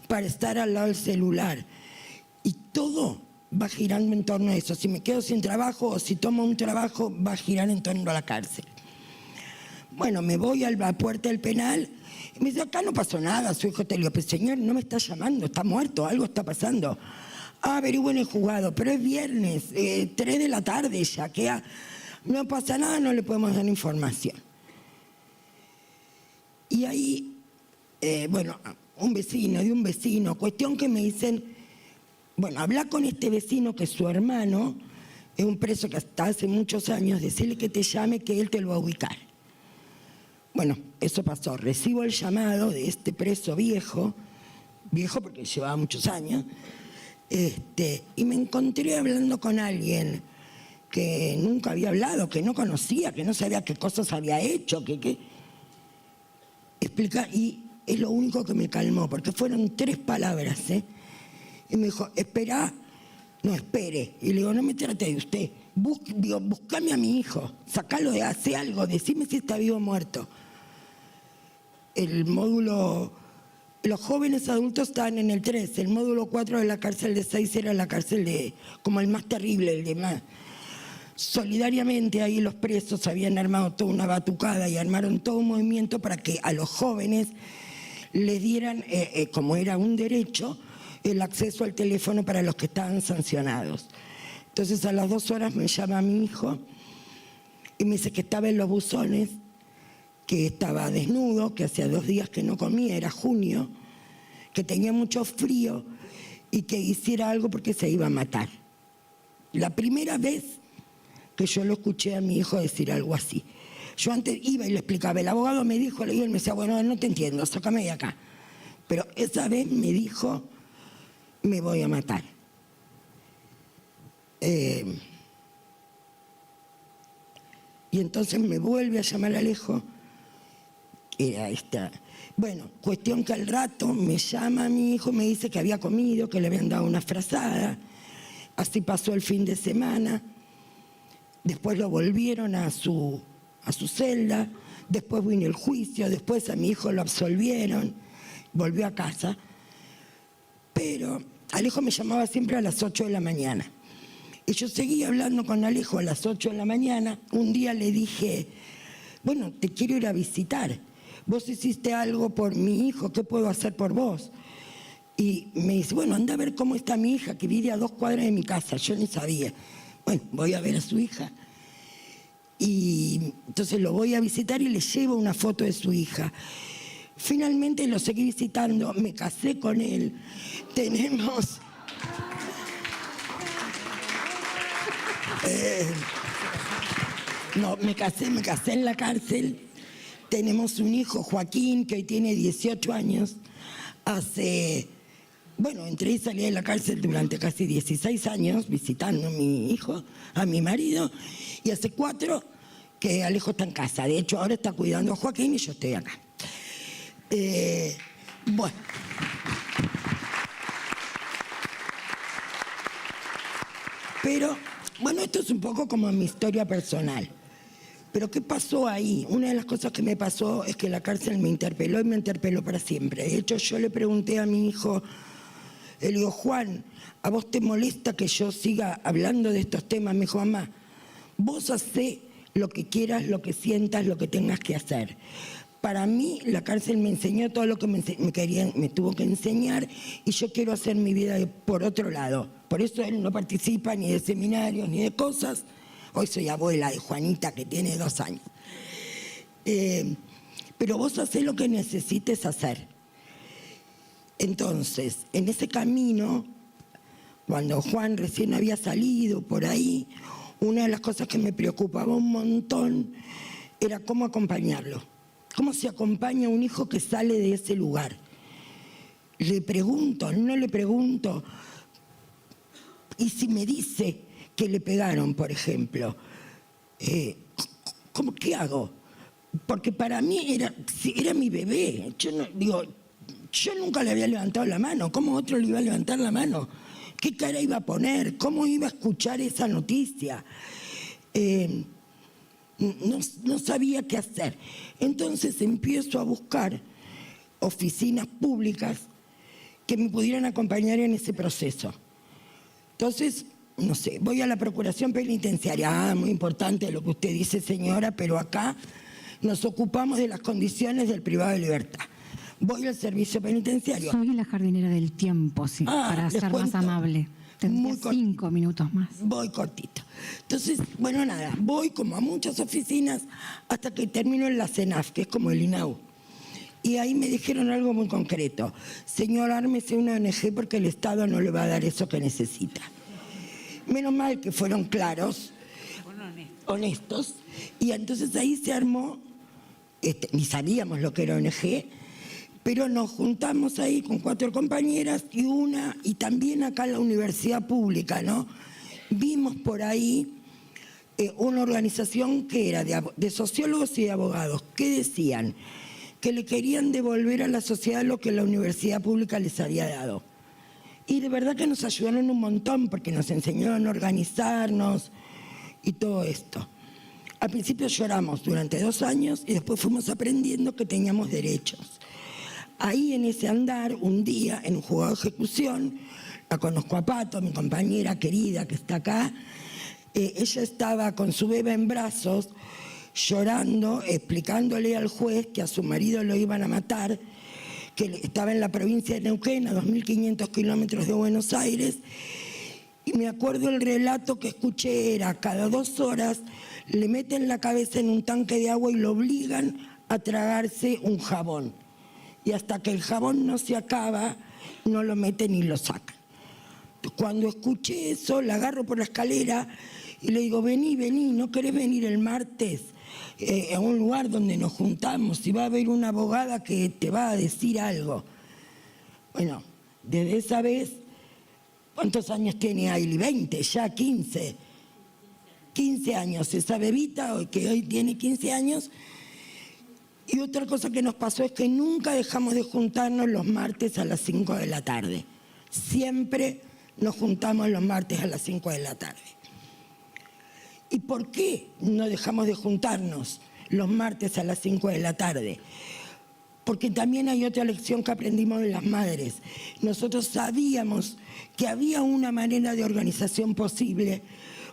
para estar al lado del celular. Y todo va girando en torno a eso. Si me quedo sin trabajo o si tomo un trabajo, va a girar en torno a la cárcel. Bueno, me voy a la puerta del penal y me dice, acá no pasó nada. Su hijo te digo, pero señor, no me está llamando, está muerto, algo está pasando. Averigüen el juzgado, pero es viernes, 3 de la tarde ya, que no pasa nada, no le podemos dar información. Y ahí, bueno, de un vecino, cuestión que me dicen, bueno, habla con este vecino que su hermano es un preso que hasta hace muchos años, decirle que te llame, que él te lo va a ubicar. Bueno, eso pasó. Recibo el llamado de este preso viejo porque llevaba muchos años, y me encontré hablando con alguien que nunca había hablado, que no conocía, que no sabía qué cosas había hecho, explica, y es lo único que me calmó, porque fueron 3 palabras, y me dijo, espera, no espere, y le digo, no me trate de usted, buscame a mi hijo, sacalo de hace algo, decime si está vivo o muerto. El módulo, los jóvenes adultos estaban en el 3, el módulo 4 de la cárcel de 6 era la cárcel como el más terrible, el de más. Solidariamente ahí los presos habían armado toda una batucada y armaron todo un movimiento para que a los jóvenes les dieran, como era un derecho, el acceso al teléfono para los que estaban sancionados. Entonces a las 2 horas me llama mi hijo y me dice que estaba en los buzones, que estaba desnudo, que hacía 2 días que no comía, era junio, que tenía mucho frío y que hiciera algo porque se iba a matar. La primera vez que yo lo escuché a mi hijo decir algo así. Yo antes iba y le explicaba, el abogado me dijo, y él me decía, bueno, no te entiendo, sácame de acá. Pero esa vez me dijo, me voy a matar. Y entonces me vuelve a llamar Alejo. Era esta. Bueno, cuestión que al rato me llama mi hijo, me dice que había comido, que le habían dado una frazada. Así pasó el fin de semana. Después lo volvieron a su celda. Después vino el juicio. Después a mi hijo lo absolvieron. Volvió a casa. Pero Alejo me llamaba siempre a las 8 de la mañana. Y yo seguía hablando con Alejo a las 8 de la mañana. Un día le dije, bueno, te quiero ir a visitar. Vos hiciste algo por mi hijo, ¿qué puedo hacer por vos? Y me dice, bueno, anda a ver cómo está mi hija, que vive a 2 cuadras de mi casa. Yo ni sabía. Bueno, voy a ver a su hija. Y entonces lo voy a visitar y le llevo una foto de su hija. Finalmente lo seguí visitando, me casé con él. Tenemos... no, me casé en la cárcel. Tenemos un hijo, Joaquín, que hoy tiene 18 años. Entré y salí de la cárcel durante casi 16 años visitando a mi hijo, a mi marido. Y hace 4 que Alejo está en casa. De hecho, ahora está cuidando a Joaquín y yo estoy acá. Bueno. Pero, bueno, esto es un poco como mi historia personal. Pero ¿qué pasó ahí? Una de las cosas que me pasó es que la cárcel me interpeló y me interpeló para siempre. De hecho, yo le pregunté a mi hijo, le digo, Juan, ¿a vos te molesta que yo siga hablando de estos temas? Me dijo, mamá, vos hacé lo que quieras, lo que sientas, lo que tengas que hacer. Para mí, la cárcel me enseñó todo lo que me tuvo que enseñar y yo quiero hacer mi vida por otro lado. Por eso él no participa ni de seminarios ni de cosas, Hoy soy abuela de Juanita, que tiene 2 años. Pero vos hacés lo que necesites hacer. Entonces, en ese camino, cuando Juan recién había salido por ahí, una de las cosas que me preocupaba un montón era cómo acompañarlo. ¿Cómo se acompaña a un hijo que sale de ese lugar? Le pregunto, no le pregunto. Y si me dice que le pegaron, por ejemplo, ¿qué hago? Porque para mí era mi bebé. Yo nunca le había levantado la mano. ¿Cómo otro le iba a levantar la mano? ¿Qué cara iba a poner? ¿Cómo iba a escuchar esa noticia? No sabía qué hacer. Entonces empiezo a buscar oficinas públicas que me pudieran acompañar en ese proceso. Entonces, no sé, voy a la Procuración Penitenciaria. Muy importante lo que usted dice, señora, pero acá nos ocupamos de las condiciones del privado de libertad. Voy al servicio penitenciario. Soy la jardinera del tiempo, sí, para ser más amable. Tendría 5 minutos más. Voy cortito. Entonces, bueno, nada, voy como a muchas oficinas hasta que termino en la CENAF, que es como el INAU. Y ahí me dijeron algo muy concreto. Señor, ármese una ONG porque el Estado no le va a dar eso que necesita. Menos mal que fueron claros, honestos. Y entonces ahí se armó, ni sabíamos lo que era ONG, pero nos juntamos ahí con 4 compañeras y también acá en la universidad pública, ¿no? Vimos por ahí una organización que era de sociólogos y de abogados, que decían que le querían devolver a la sociedad lo que la universidad pública les había dado. Y de verdad que nos ayudaron un montón porque nos enseñaron a organizarnos y todo esto. Al principio lloramos durante 2 años y después fuimos aprendiendo que teníamos derechos. Ahí en ese andar, un día, en un juzgado de ejecución, la conozco a Pato, mi compañera querida que está acá, ella estaba con su bebé en brazos, llorando, explicándole al juez que a su marido lo iban a matar, que estaba en la provincia de Neuquén, a 2.500 kilómetros de Buenos Aires, y me acuerdo el relato que escuché era, cada 2 horas le meten la cabeza en un tanque de agua y lo obligan a tragarse un jabón. Y hasta que el jabón no se acaba, no lo meten y lo sacan. Cuando escuché eso, la agarro por la escalera y le digo, vení, ¿no querés venir el martes a un lugar donde nos juntamos y va a haber una abogada que te va a decir algo? Bueno, desde esa vez, ¿cuántos años tiene Ailey? 20, ya 15. 15 años, esa bebita que hoy tiene 15 años. Y otra cosa que nos pasó es que nunca dejamos de juntarnos los martes a las 5 de la tarde. Siempre nos juntamos los martes a las 5 de la tarde. ¿Y por qué no dejamos de juntarnos los martes a las 5 de la tarde? Porque también hay otra lección que aprendimos de las madres. Nosotros sabíamos que había una manera de organización posible,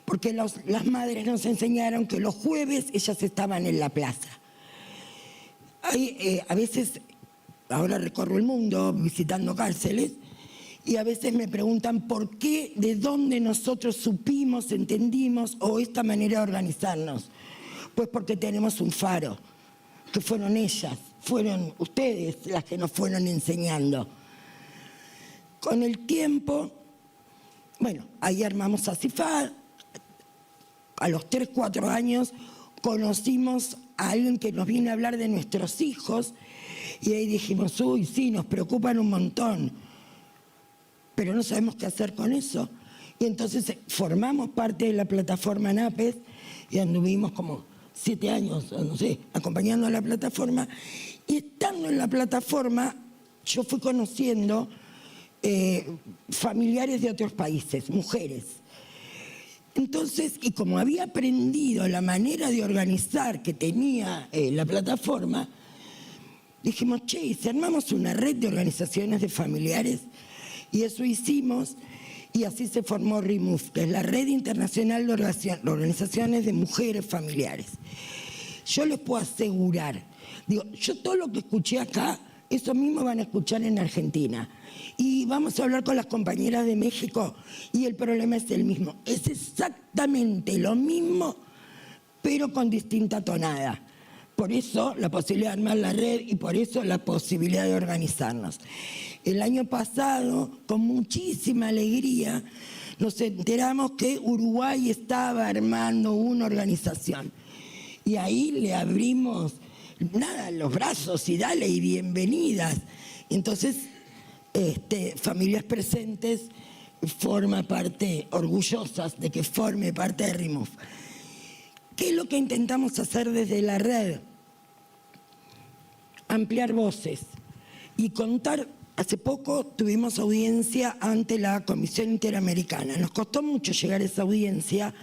porque las madres nos enseñaron que los jueves ellas estaban en la plaza. A veces, ahora recorro el mundo visitando cárceles, y a veces me preguntan por qué, de dónde nosotros supimos, entendimos, o esta manera de organizarnos. Pues porque tenemos un faro, que fueron ellas, fueron ustedes las que nos fueron enseñando. Con el tiempo, bueno, ahí armamos a CIFAD. A los 3, 4 años conocimos a alguien que nos viene a hablar de nuestros hijos y ahí dijimos, uy, sí, nos preocupan un montón, pero no sabemos qué hacer con eso. Y entonces formamos parte de la plataforma NAPES y anduvimos como 7 años, no sé, acompañando a la plataforma. Y estando en la plataforma, yo fui conociendo familiares de otros países, mujeres. Entonces, y como había aprendido la manera de organizar que tenía la plataforma, dijimos, che, ¿y si armamos una red de organizaciones de familiares? Y eso hicimos, y así se formó REMOVE, que es la Red Internacional de Organizaciones de Mujeres Familiares. Yo les puedo asegurar, digo, yo todo lo que escuché acá eso mismo van a escuchar en Argentina. Y vamos a hablar con las compañeras de México y el problema es el mismo. Es exactamente lo mismo, pero con distinta tonada. Por eso la posibilidad de armar la red y por eso la posibilidad de organizarnos. El año pasado, con muchísima alegría, nos enteramos que Uruguay estaba armando una organización. Y ahí le abrimos los brazos y dale y bienvenidas. Entonces, Familias Presentes forma parte, orgullosas de que forme parte de RIMUF. ¿Qué es lo que intentamos hacer desde la red? Ampliar voces y contar. Hace poco tuvimos audiencia ante la Comisión Interamericana. Nos costó mucho llegar a esa audiencia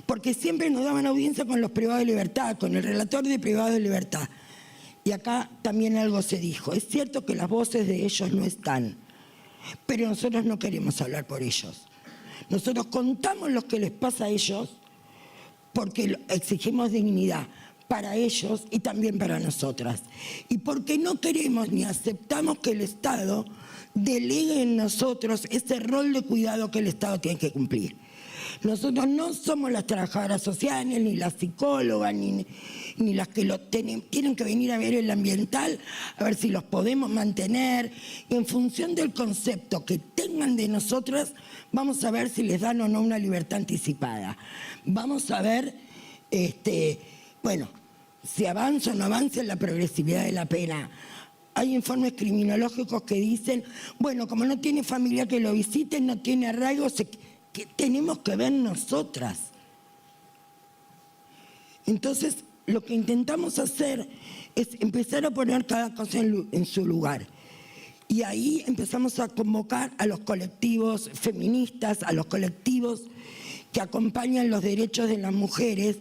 porque siempre nos daban audiencia con los privados de libertad, con el relator de privados de libertad. Y acá también algo se dijo. Es cierto que las voces de ellos no están, pero nosotros no queremos hablar por ellos. Nosotros contamos lo que les pasa a ellos porque exigimos dignidad para ellos y también para nosotras. Y porque no queremos ni aceptamos que el Estado delegue en nosotros ese rol de cuidado que el Estado tiene que cumplir. Nosotros no somos las trabajadoras sociales, ni las psicólogas, ni las que tienen que venir a ver el ambiental, a ver si los podemos mantener. Y en función del concepto que tengan de nosotras, vamos a ver si les dan o no una libertad anticipada. Vamos a ver, si avanza o no avanza en la progresividad de la pena. Hay informes criminológicos que dicen, bueno, como no tiene familia que lo visite, no tiene arraigo, que tenemos que ver nosotras. Entonces, lo que intentamos hacer es empezar a poner cada cosa en su lugar. Y ahí empezamos a convocar a los colectivos feministas, a los colectivos que acompañan los derechos de las mujeres,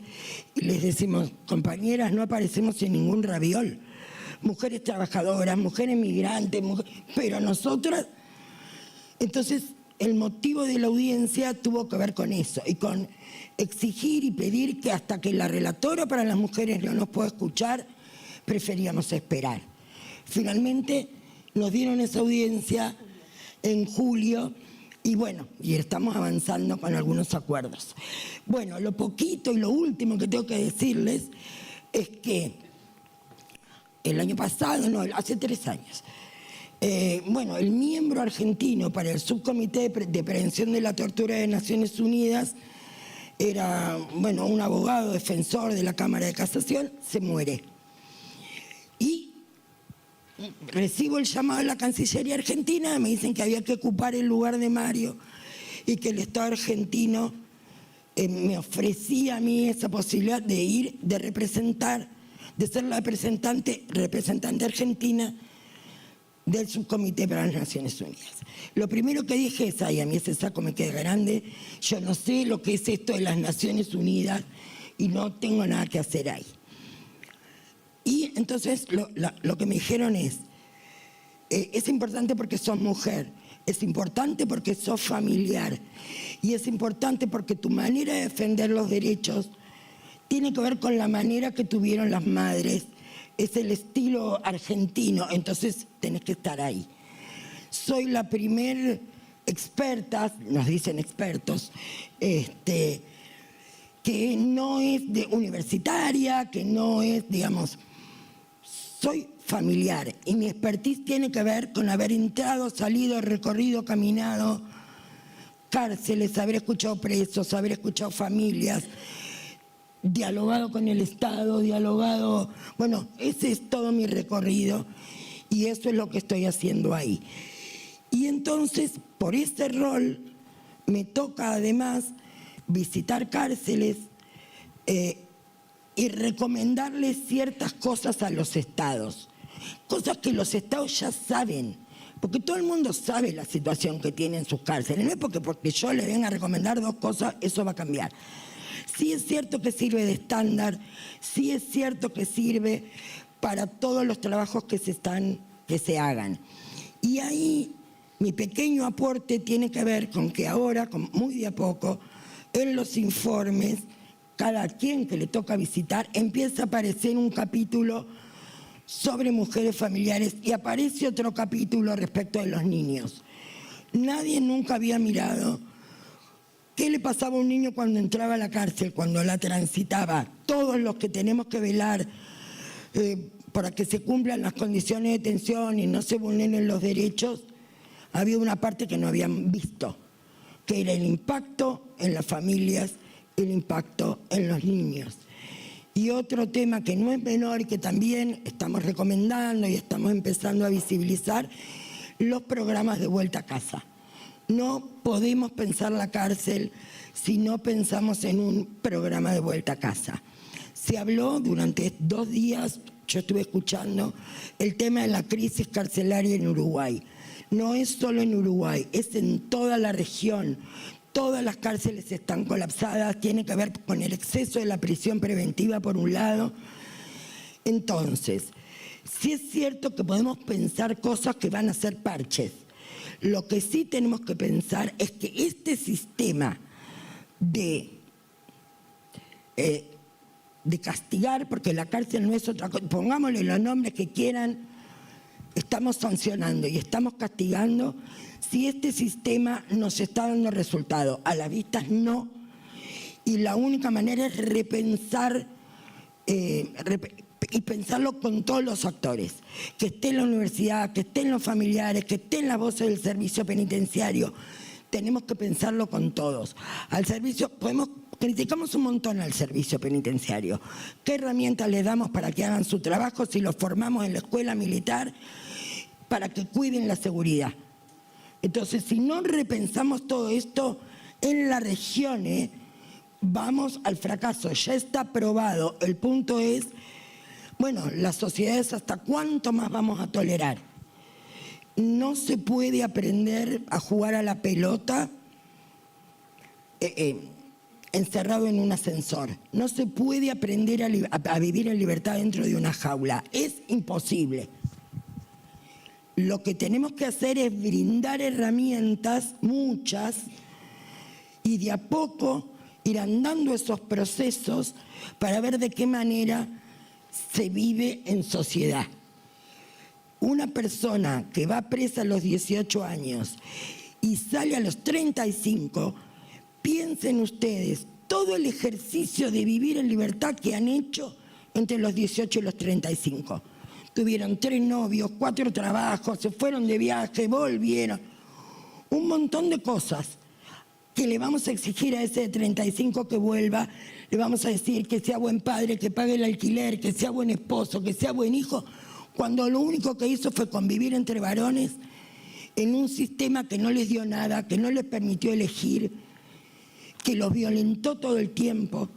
y les decimos, compañeras, no aparecemos en ningún raviol. Mujeres trabajadoras, mujeres migrantes, pero nosotras. Entonces, el motivo de la audiencia tuvo que ver con eso, y con exigir y pedir que hasta que la relatora para las mujeres no nos pueda escuchar, preferíamos esperar. Finalmente, nos dieron esa audiencia en julio, y bueno, y estamos avanzando con algunos acuerdos. Bueno, lo poquito y lo último que tengo que decirles es que el año pasado, no, hace 3 años, el miembro argentino para el Subcomité de Prevención de la Tortura de Naciones Unidas era, un abogado defensor de la Cámara de Casación, se muere. Y recibo el llamado de la Cancillería Argentina, me dicen que había que ocupar el lugar de Mario y que el Estado argentino me ofrecía a mí esa posibilidad de ir, de representar, de ser la representante argentina del Subcomité para las Naciones Unidas. Lo primero que dije es, a mí ese saco me queda grande, yo no sé lo que es esto de las Naciones Unidas y no tengo nada que hacer ahí. Y entonces lo que me dijeron es importante porque sos mujer, es importante porque sos familiar y es importante porque tu manera de defender los derechos tiene que ver con la manera que tuvieron las madres, es el estilo argentino, entonces tenés que estar ahí. Soy la primer experta, nos dicen expertos, que no es universitaria, que no es, soy familiar y mi expertise tiene que ver con haber entrado, salido, recorrido, caminado cárceles, haber escuchado presos, haber escuchado familias, dialogado con el Estado, ese es todo mi recorrido y eso es lo que estoy haciendo ahí. Y entonces, por este rol, me toca además visitar cárceles y recomendarles ciertas cosas a los estados, cosas que los estados ya saben, porque todo el mundo sabe la situación que tiene en sus cárceles, no es porque yo le venga a recomendar 2 cosas, eso va a cambiar. Sí es cierto que sirve de estándar, sí es cierto que sirve para todos los trabajos que se hagan. Y ahí mi pequeño aporte tiene que ver con que ahora, muy de a poco, en los informes, cada quien que le toca visitar, empieza a aparecer un capítulo sobre mujeres familiares y aparece otro capítulo respecto de los niños. Nadie nunca había mirado qué le pasaba a un niño cuando entraba a la cárcel, cuando la transitaba. Todos los que tenemos que velar para que se cumplan las condiciones de detención y no se vulneren los derechos, había una parte que no habían visto, que era el impacto en las familias, el impacto en los niños. Y otro tema que no es menor y que también estamos recomendando y estamos empezando a visibilizar, los programas de vuelta a casa. No podemos pensar la cárcel si no pensamos en un programa de vuelta a casa. Se habló durante 2 días, yo estuve escuchando, el tema de la crisis carcelaria en Uruguay. No es solo en Uruguay, es en toda la región. Todas las cárceles están colapsadas, tiene que ver con el exceso de la prisión preventiva por un lado. Entonces, sí es cierto que podemos pensar cosas que van a ser parches. Lo que sí tenemos que pensar es que este sistema de castigar, porque la cárcel no es otra cosa, pongámosle los nombres que quieran, estamos sancionando y estamos castigando. Si este sistema nos está dando resultados, a las vistas no, y la única manera es repensar y pensarlo con todos los actores, que esté en la universidad, que estén los familiares, que estén las voces del servicio penitenciario. Tenemos que pensarlo con todos. Al servicio, criticamos un montón al servicio penitenciario. ¿Qué herramientas les damos para que hagan su trabajo si los formamos en la escuela militar para que cuiden la seguridad? Entonces, si no repensamos todo esto en la región, vamos al fracaso. Ya está probado. El punto es, bueno, las sociedades, ¿hasta cuánto más vamos a tolerar? No se puede aprender a jugar a la pelota encerrado en un ascensor. No se puede aprender a vivir en libertad dentro de una jaula. Es imposible. Lo que tenemos que hacer es brindar herramientas, muchas, y de a poco ir andando esos procesos para ver de qué manera se vive en sociedad. Una persona que va presa a los 18 años y sale a los 35, piensen ustedes todo el ejercicio de vivir en libertad que han hecho entre los 18 y los 35. Tuvieron 3 novios, 4 trabajos, se fueron de viaje, volvieron. Un montón de cosas que le vamos a exigir a ese de 35 que vuelva. Le vamos a decir que sea buen padre, que pague el alquiler, que sea buen esposo, que sea buen hijo, cuando lo único que hizo fue convivir entre varones en un sistema que no les dio nada, que no les permitió elegir, que los violentó todo el tiempo.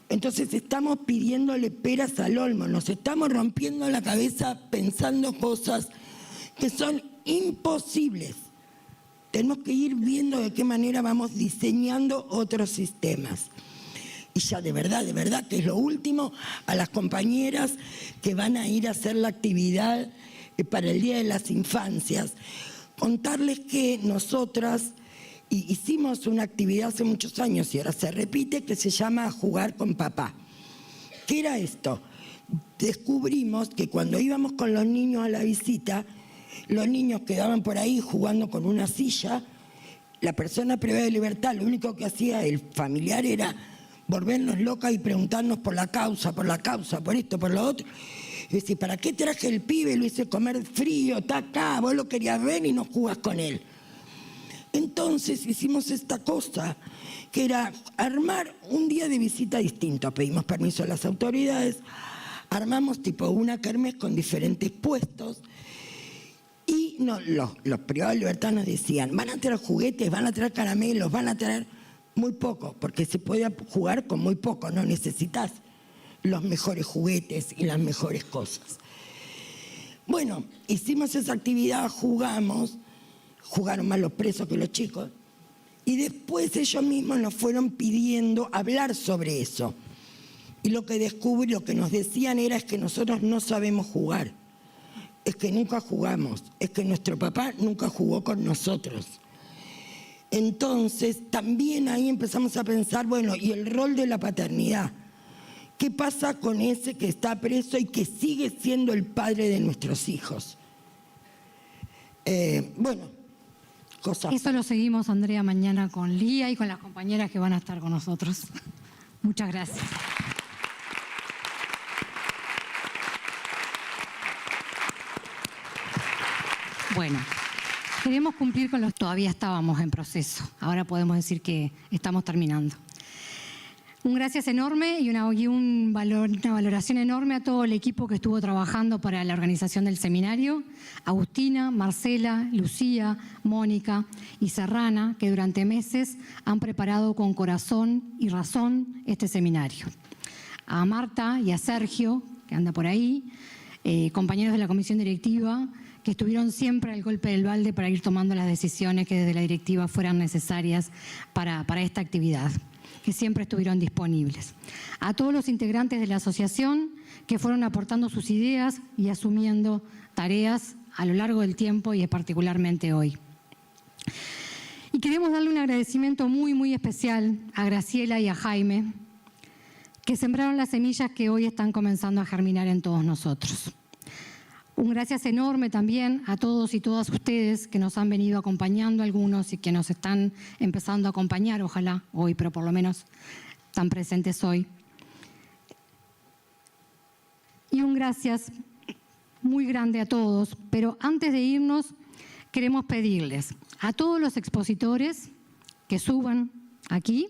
Entonces estamos pidiéndole peras al olmo, nos estamos rompiendo la cabeza pensando cosas que son imposibles. Tenemos que ir viendo de qué manera vamos diseñando otros sistemas. Y ya de verdad, que es lo último, a las compañeras que van a ir a hacer la actividad para el Día de las Infancias, contarles que nosotras hicimos una actividad hace muchos años y ahora se repite, que se llama Jugar con Papá. ¿Qué era esto? Descubrimos que cuando íbamos con los niños a la visita, los niños quedaban por ahí jugando con una silla, la persona privada de libertad, lo único que hacía el familiar era volvernos locas y preguntarnos por la causa, por esto, por lo otro. Y decir, ¿para qué traje el pibe? Lo hice comer frío, está acá, vos lo querías ver y no jugás con él. Entonces hicimos esta cosa, que era armar un día de visita distinto. Pedimos permiso a las autoridades, armamos tipo una kermés con diferentes puestos y los privados de libertad nos decían, van a traer juguetes, van a traer caramelos, van a traer muy poco, porque se puede jugar con muy poco, no necesitas los mejores juguetes y las mejores cosas. Bueno, hicimos esa actividad, jugamos, jugaron más los presos que los chicos, y después ellos mismos nos fueron pidiendo hablar sobre eso. Y lo que descubrí, lo que nos decían es que nosotros no sabemos jugar, es que nunca jugamos, es que nuestro papá nunca jugó con nosotros. Entonces también ahí empezamos a pensar, bueno, y el rol de la paternidad, ¿Qué pasa con ese que está preso y que sigue siendo el padre de nuestros hijos? Bueno, cosas. Eso lo seguimos, Andrea, mañana con Lía y con las compañeras que van a estar con nosotros. Muchas gracias. Bueno, queremos cumplir con los... Todavía estábamos en proceso. Ahora podemos decir que estamos terminando. Un gracias enorme y una valoración enorme a todo el equipo que estuvo trabajando para la organización del seminario. Agustina, Marcela, Lucía, Mónica y Serrana, que durante meses han preparado con corazón y razón este seminario. A Marta y a Sergio, que anda por ahí, compañeros de la comisión directiva, que estuvieron siempre al golpe del balde para ir tomando las decisiones que desde la directiva fueran necesarias para esta actividad, que siempre estuvieron disponibles. A todos los integrantes de la asociación que fueron aportando sus ideas y asumiendo tareas a lo largo del tiempo y particularmente hoy. Y queremos darle un agradecimiento muy, muy especial a Graciela y a Jaime, que sembraron las semillas que hoy están comenzando a germinar en todos nosotros. Un gracias enorme también a todos y todas ustedes que nos han venido acompañando, algunos y que nos están empezando a acompañar, ojalá hoy, pero por lo menos están presentes hoy. Y un gracias muy grande a todos, pero antes de irnos queremos pedirles a todos los expositores que suban aquí,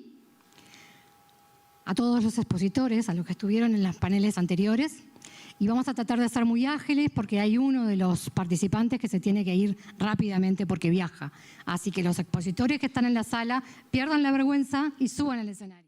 a todos los expositores, a los que estuvieron en los paneles anteriores, y vamos a tratar de ser muy ágiles porque hay uno de los participantes que se tiene que ir rápidamente porque viaja. Así que los expositores que están en la sala pierdan la vergüenza y suban al escenario.